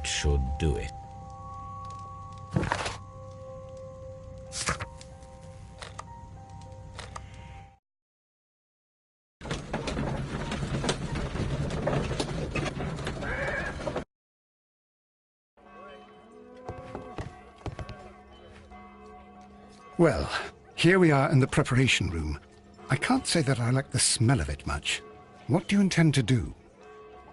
that should do it. Well, here we are in the preparation room. I can't say that I like the smell of it much. What do you intend to do?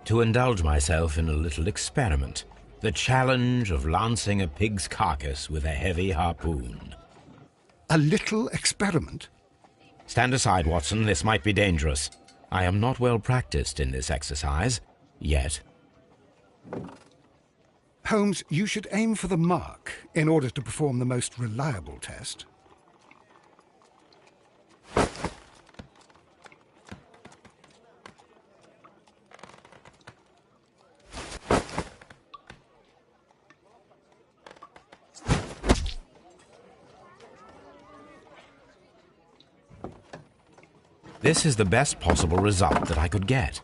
To indulge myself in a little experiment. The challenge of lancing a pig's carcass with a heavy harpoon. A little experiment? Stand aside, Watson. This might be dangerous. I am not well practiced in this exercise, yet. Holmes, you should aim for the mark in order to perform the most reliable test. This is the best possible result that I could get.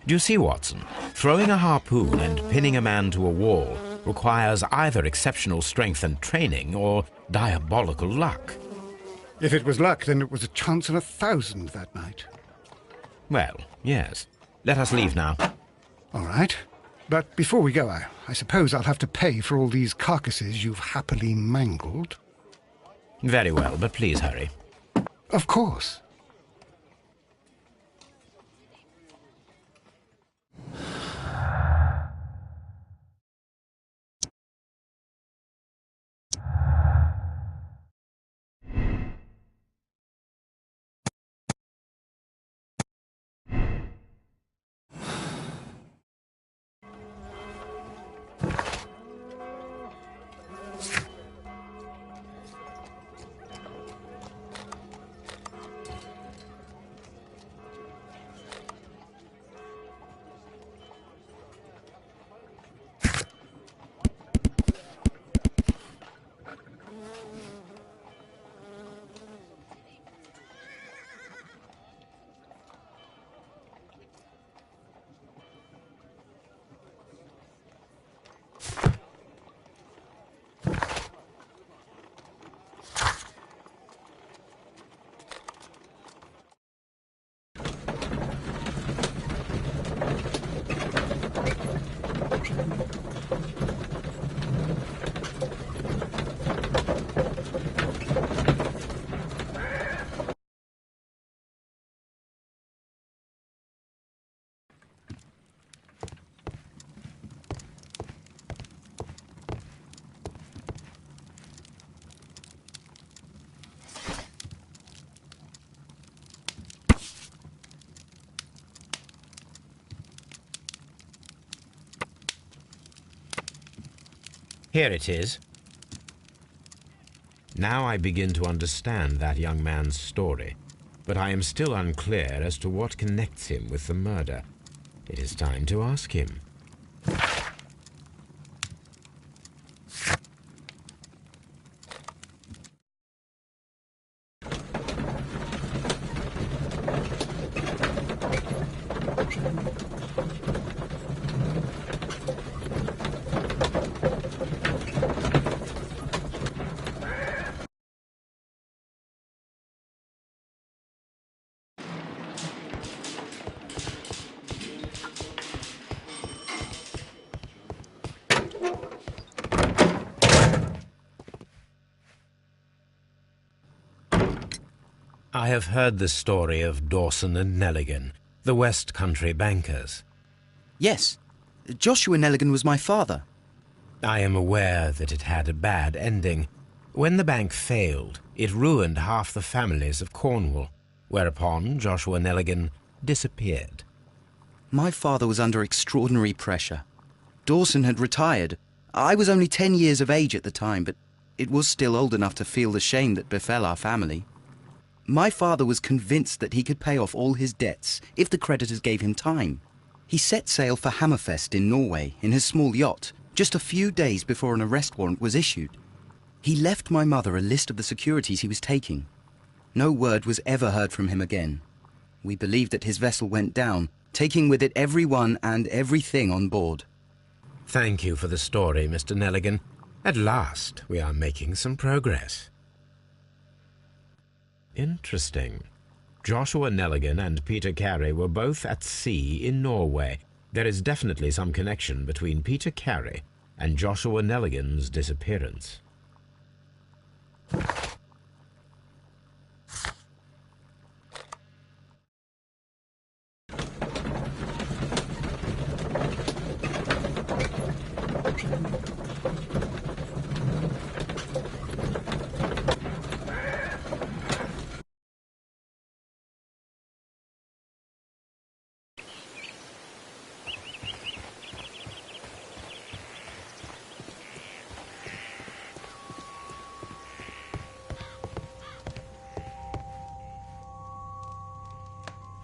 Do you see, Watson? Throwing a harpoon and pinning a man to a wall requires either exceptional strength and training or diabolical luck. If it was luck, then it was a chance in 1,000 that night. Well, yes. Let us leave now. All right. But before we go, I suppose I'll have to pay for all these carcasses you've happily mangled. Very well, but please hurry. Of course. Here it is. Now I begin to understand that young man's story, but I am still unclear as to what connects him with the murder. It is time to ask him. I have heard the story of Dawson and Nelligan, the West Country bankers. Yes. Joshua Nelligan was my father. I am aware that it had a bad ending. When the bank failed, it ruined half the families of Cornwall, whereupon Joshua Nelligan disappeared. My father was under extraordinary pressure. Dawson had retired. I was only 10 years of age at the time, but it was still old enough to feel the shame that befell our family. My father was convinced that he could pay off all his debts if the creditors gave him time. He set sail for Hammerfest in Norway in his small yacht just a few days before an arrest warrant was issued. He left my mother a list of the securities he was taking. No word was ever heard from him again. We believe that his vessel went down, taking with it everyone and everything on board. Thank you for the story, Mr. Nelligan. At last, we are making some progress. Interesting. Joshua Nelligan and Peter Carey were both at sea in Norway. There is definitely some connection between Peter Carey and Joshua Nelligan's disappearance.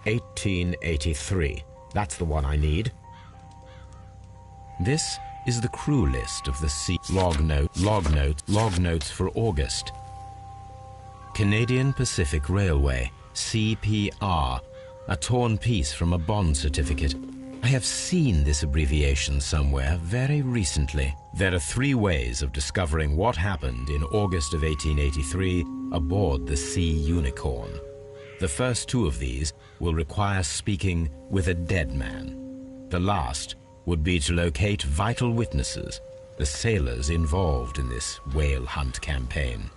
(1883). That's the one I need. This is the crew list of the sea. Log notes for August. Canadian Pacific Railway, CPR, a torn piece from a bond certificate. I have seen this abbreviation somewhere very recently. There are 3 ways of discovering what happened in August of 1883 aboard the Sea Unicorn. The first 2 of these will require speaking with a dead man. The last would be to locate vital witnesses, the sailors involved in this whale hunt campaign.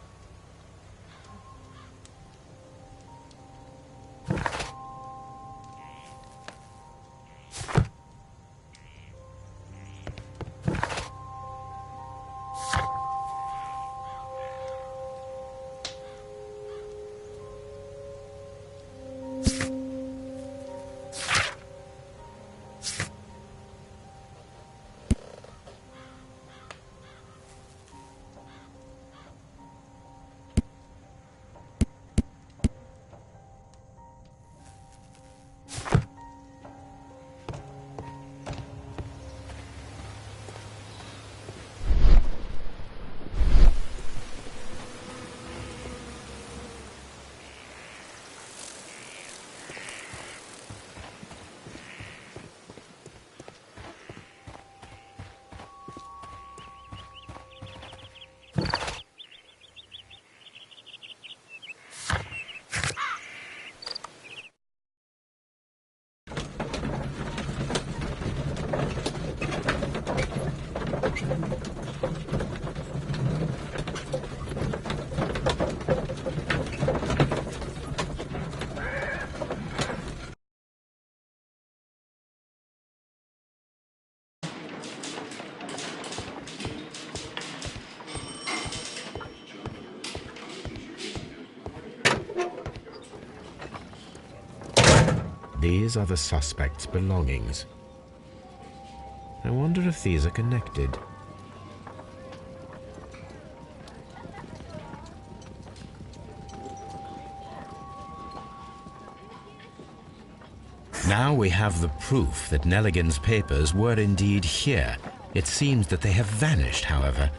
These are the suspect's belongings. I wonder if these are connected. Now we have the proof that Nelligan's papers were indeed here. It seems that they have vanished, however.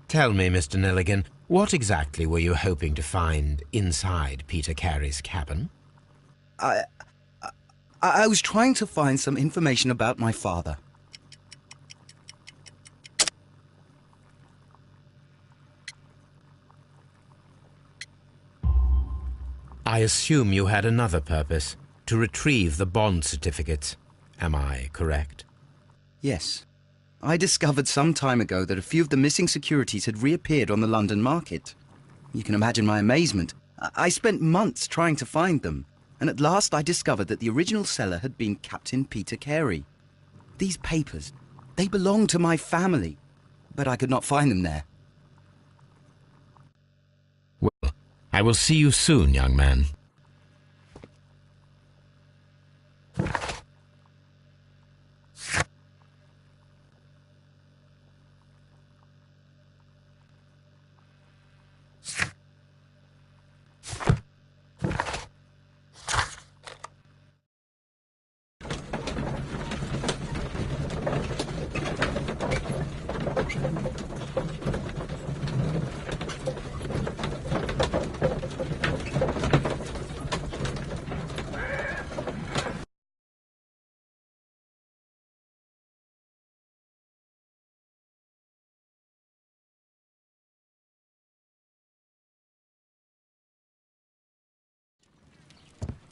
Tell me, Mr. Nelligan, what exactly were you hoping to find inside Peter Carey's cabin? I was trying to find some information about my father. I assume you had another purpose, to retrieve the bond certificates. Am I correct? Yes. I discovered some time ago that a few of the missing securities had reappeared on the London market. You can imagine my amazement. I spent months trying to find them, and at last I discovered that the original seller had been Captain Peter Carey. These papers, they belong to my family, but I could not find them there. Well, I will see you soon, young man.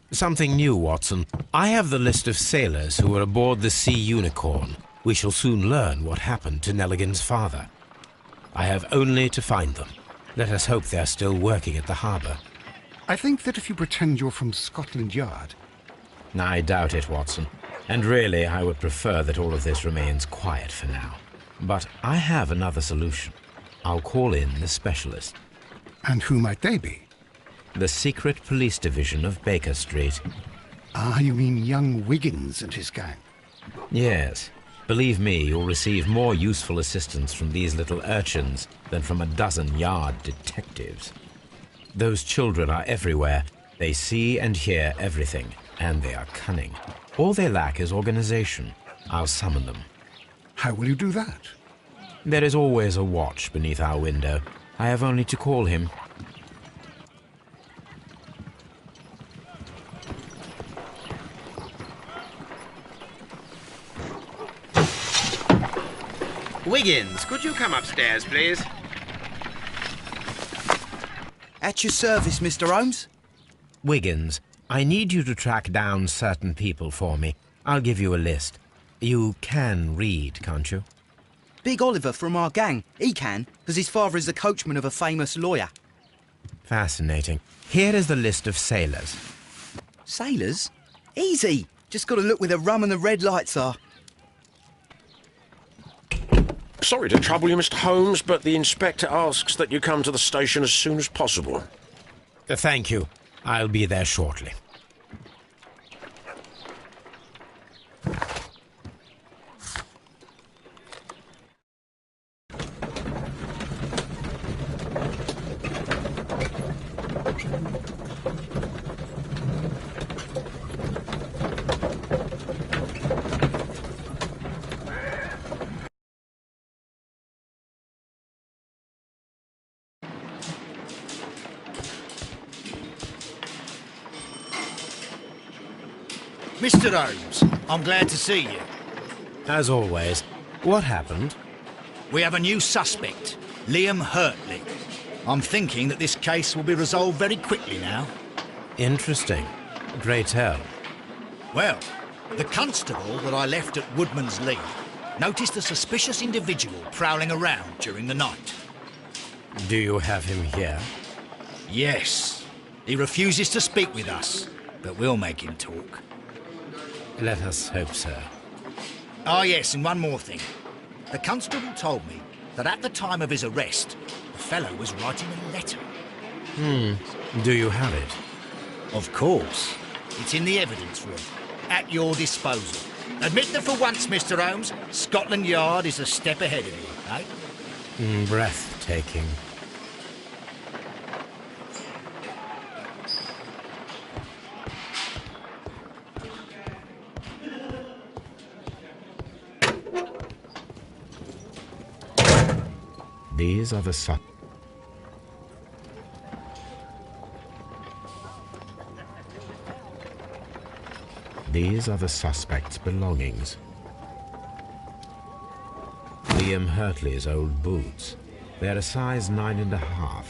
Something new, Watson. I have the list of sailors who were aboard the Sea Unicorn. We shall soon learn what happened to Nelligan's father. I have only to find them. Let us hope they are still working at the harbour. I think that if you pretend you're from Scotland Yard... I doubt it, Watson. And really, I would prefer that all of this remains quiet for now. But I have another solution. I'll call in the specialist. And who might they be? The secret police division of Baker Street. Ah, you mean young Wiggins and his gang? Yes. Believe me, you'll receive more useful assistance from these little urchins than from a dozen yard detectives. Those children are everywhere. They see and hear everything, and they are cunning. All they lack is organization. I'll summon them. How will you do that? There is always a watch beneath our window. I have only to call him. Wiggins, could you come upstairs, please? At your service, Mr. Holmes. Wiggins, I need you to track down certain people for me. I'll give you a list. You can read, can't you? Big Oliver from our gang. He can, because his father is the coachman of a famous lawyer. Fascinating. Here is the list of sailors. Sailors? Easy. Just got to look where the rum and the red lights are. Sorry to trouble you, Mr. Holmes, but the inspector asks that you come to the station as soon as possible. Thank you. I'll be there shortly. Mr. Holmes, I'm glad to see you. As always. What happened? We have a new suspect, Liam Hurtley. I'm thinking that this case will be resolved very quickly now. Interesting. Pray tell. Well, the constable that I left at Woodman's Lee noticed a suspicious individual prowling around during the night. Do you have him here? Yes. He refuses to speak with us, but we'll make him talk. Let us hope so. Ah, yes, and one more thing. The constable told me that at the time of his arrest, the fellow was writing a letter. Do you have it? Of course. It's in the evidence room, at your disposal. Admit that for once, Mr. Holmes, Scotland Yard is a step ahead of you, eh? Breathtaking. These are the suspect's belongings. Liam Hurtley's old boots. They're a size 9.5.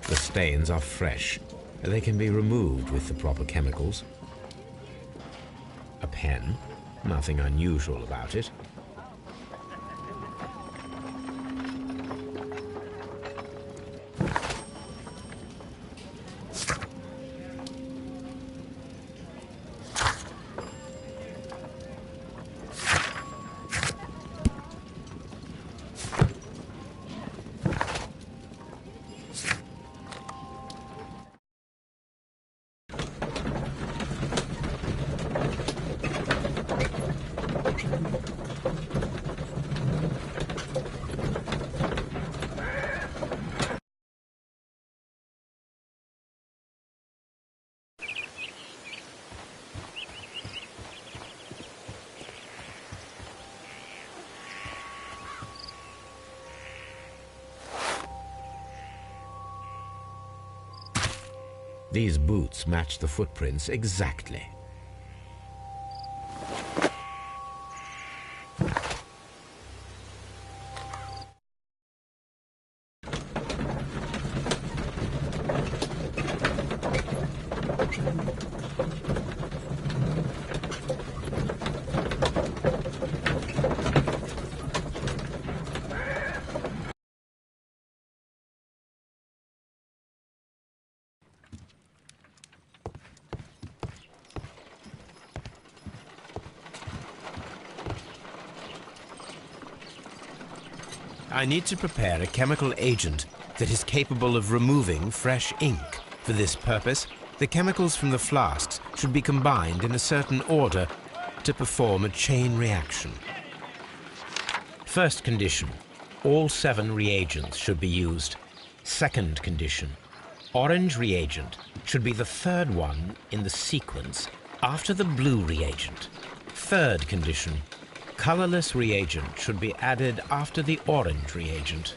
The stains are fresh. They can be removed with the proper chemicals. A pen. Nothing unusual about it. These boots match the footprints exactly. I need to prepare a chemical agent that is capable of removing fresh ink. For this purpose, the chemicals from the flasks should be combined in a certain order to perform a chain reaction. First condition, all 7 reagents should be used. Second condition, orange reagent should be the 3rd one in the sequence after the blue reagent. Third condition, colorless reagent should be added after the orange reagent.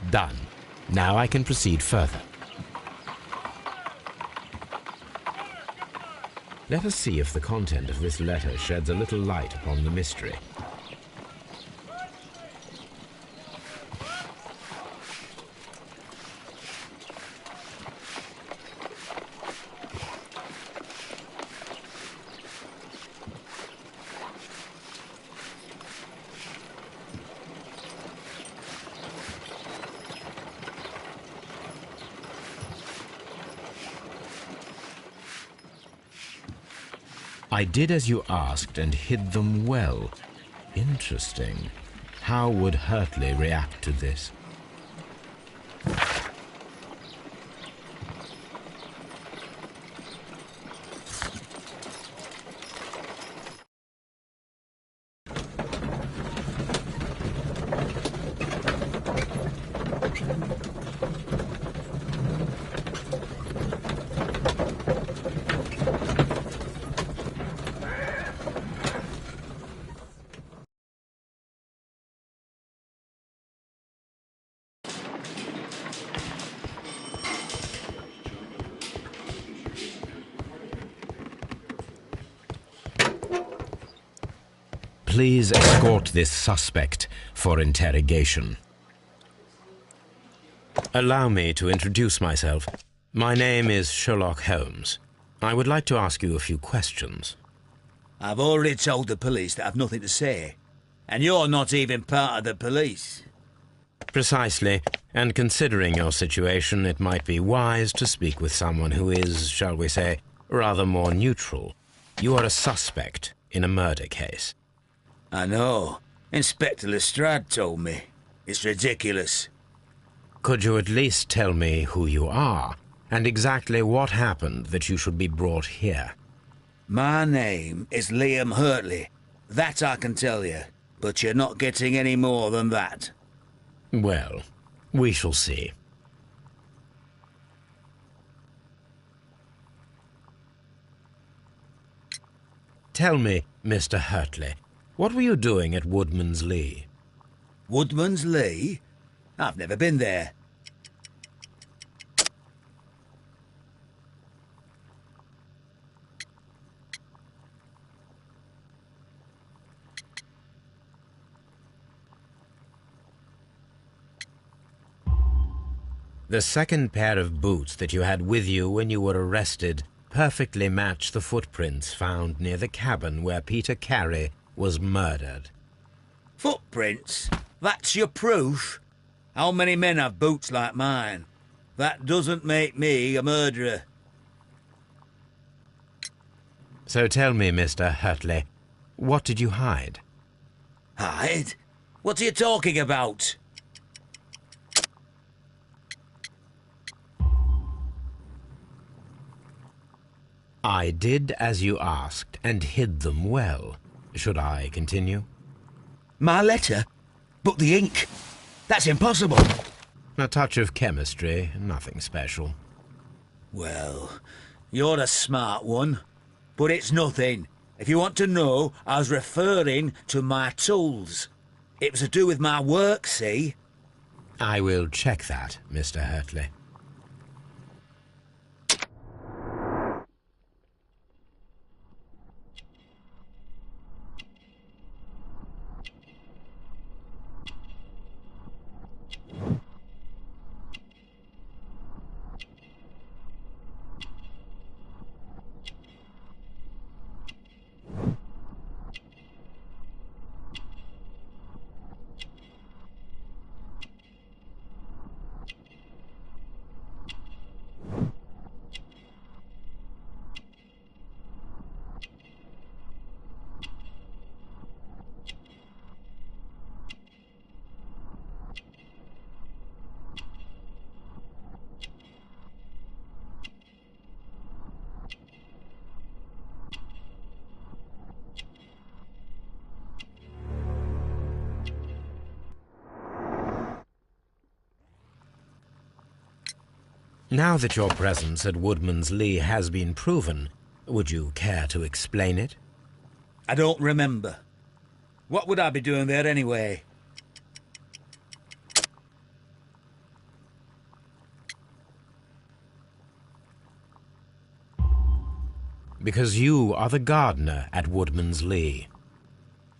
Done. Now I can proceed further. Let us see if the content of this letter sheds a little light upon the mystery. I did as you asked and hid them well. Interesting. How would Hurtley react to this? Please escort this suspect for interrogation. Allow me to introduce myself. My name is Sherlock Holmes. I would like to ask you a few questions. I've already told the police that I've nothing to say. And you're not even part of the police. Precisely. And considering your situation, it might be wise to speak with someone who is, shall we say, rather more neutral. You are a suspect in a murder case. I know. Inspector Lestrade told me. It's ridiculous. Could you at least tell me who you are, and exactly what happened that you should be brought here? My name is Liam Hurtley. That I can tell you. But you're not getting any more than that. Well, we shall see. Tell me, Mr. Hurtley, what were you doing at Woodman's Lee? Woodman's Lee? I've never been there. The second pair of boots that you had with you when you were arrested perfectly match the footprints found near the cabin where Peter Carey was murdered. Footprints? That's your proof? How many men have boots like mine? That doesn't make me a murderer. So tell me, Mr. Hurtley, what did you hide? Hide? What are you talking about? I did as you asked, and hid them well. Should I continue? My letter? But the ink? That's impossible. A touch of chemistry, nothing special. Well, you're a smart one. But it's nothing. If you want to know, I was referring to my tools. It was to do with my work, see? I will check that, Mr. Hurtley. Now that your presence at Woodman's Lee has been proven, would you care to explain it? I don't remember. What would I be doing there anyway? Because you are the gardener at Woodman's Lee.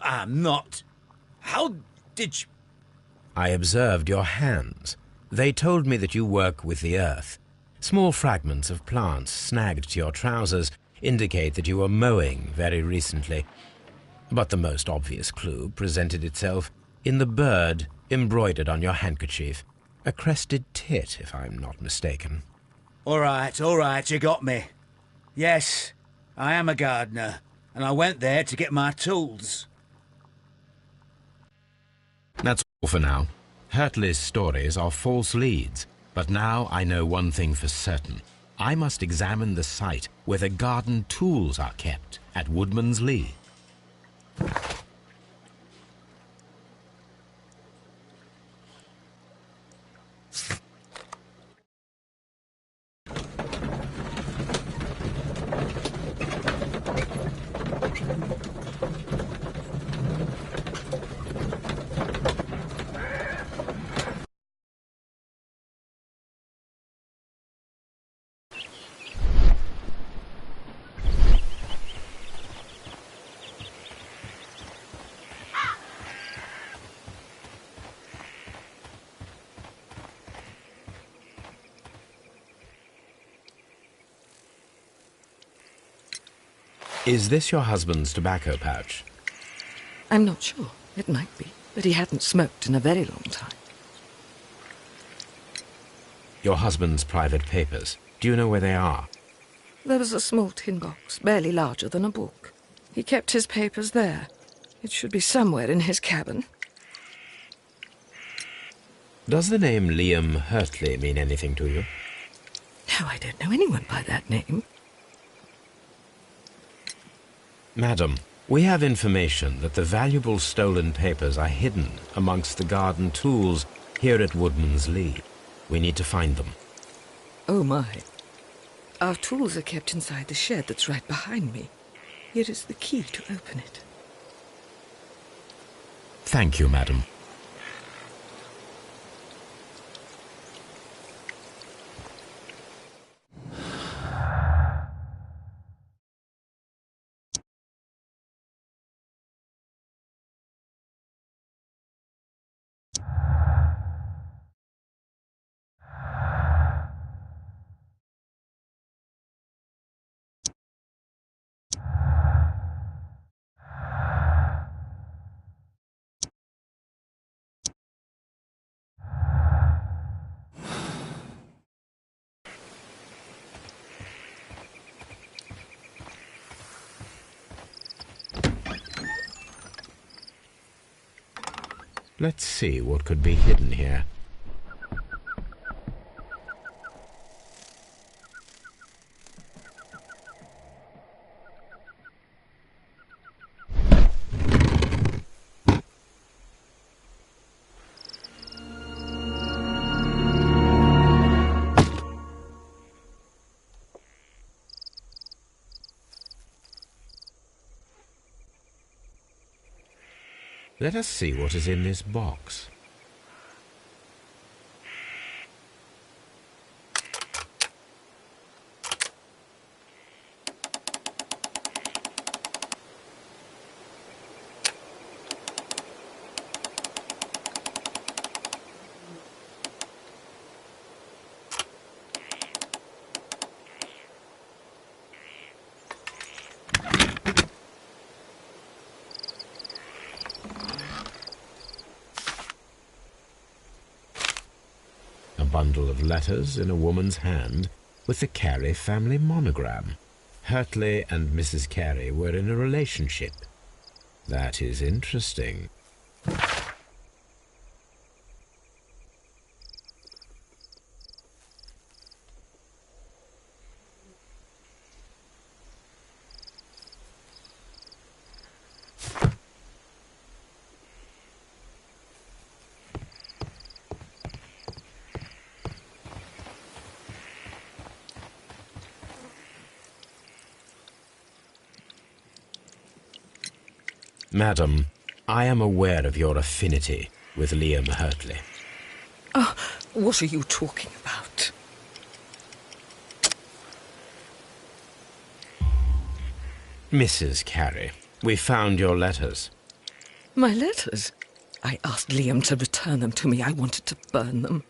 I'm not. How did you... I observed your hands. They told me that you work with the earth. Small fragments of plants snagged to your trousers indicate that you were mowing very recently. But the most obvious clue presented itself in the bird embroidered on your handkerchief. A crested tit, if I'm not mistaken. All right, you got me. Yes, I am a gardener, and I went there to get my tools. That's all for now. Hurtley's stories are false leads, but now I know one thing for certain. I must examine the site where the garden tools are kept at Woodman's Lee. Is this your husband's tobacco pouch? I'm not sure. It might be, but he hadn't smoked in a very long time. Your husband's private papers. Do you know where they are? There was a small tin box, barely larger than a book. He kept his papers there. It should be somewhere in his cabin. Does the name Liam Hurtley mean anything to you? No, I don't know anyone by that name. Madam, we have information that the valuable stolen papers are hidden amongst the garden tools here at Woodman's Lee. We need to find them. Oh, my. Our tools are kept inside the shed that's right behind me. Here is the key to open it. Thank you, madam. Let's see what could be hidden here. Let us see what is in this box. Bundle of letters in a woman's hand with the Carey family monogram. Hurtley and Mrs. Carey were in a relationship. That is interesting. Madam, I am aware of your affinity with Liam Hurtley. Oh, what are you talking about? Mrs. Carey, we found your letters. My letters? I asked Liam to return them to me. I wanted to burn them.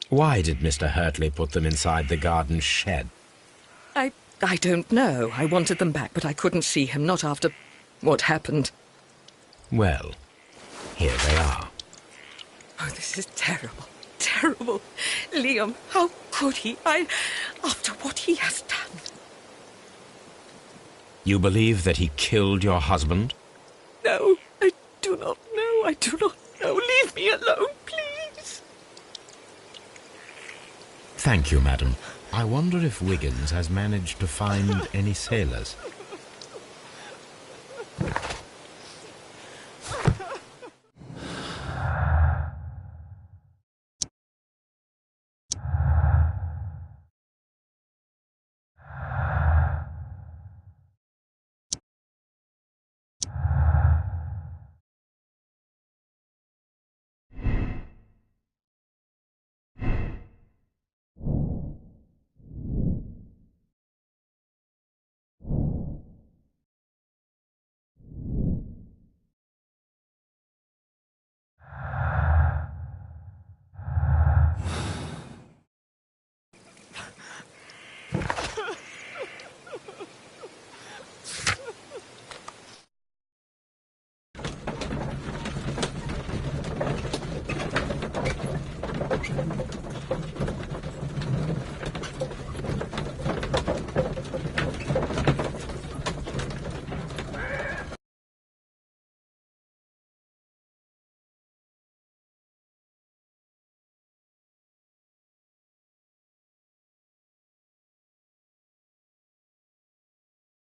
Why did Mr. Hurtley put them inside the garden shed? I don't know. I wanted them back, but I couldn't see him, not after what happened. Well, here they are. Oh, this is terrible. Terrible. Liam, how could he? After what he has done. You believe that he killed your husband? No, I do not know. I do not know. Leave me alone, please. Thank you, madam. I wonder if Wiggins has managed to find any sailors.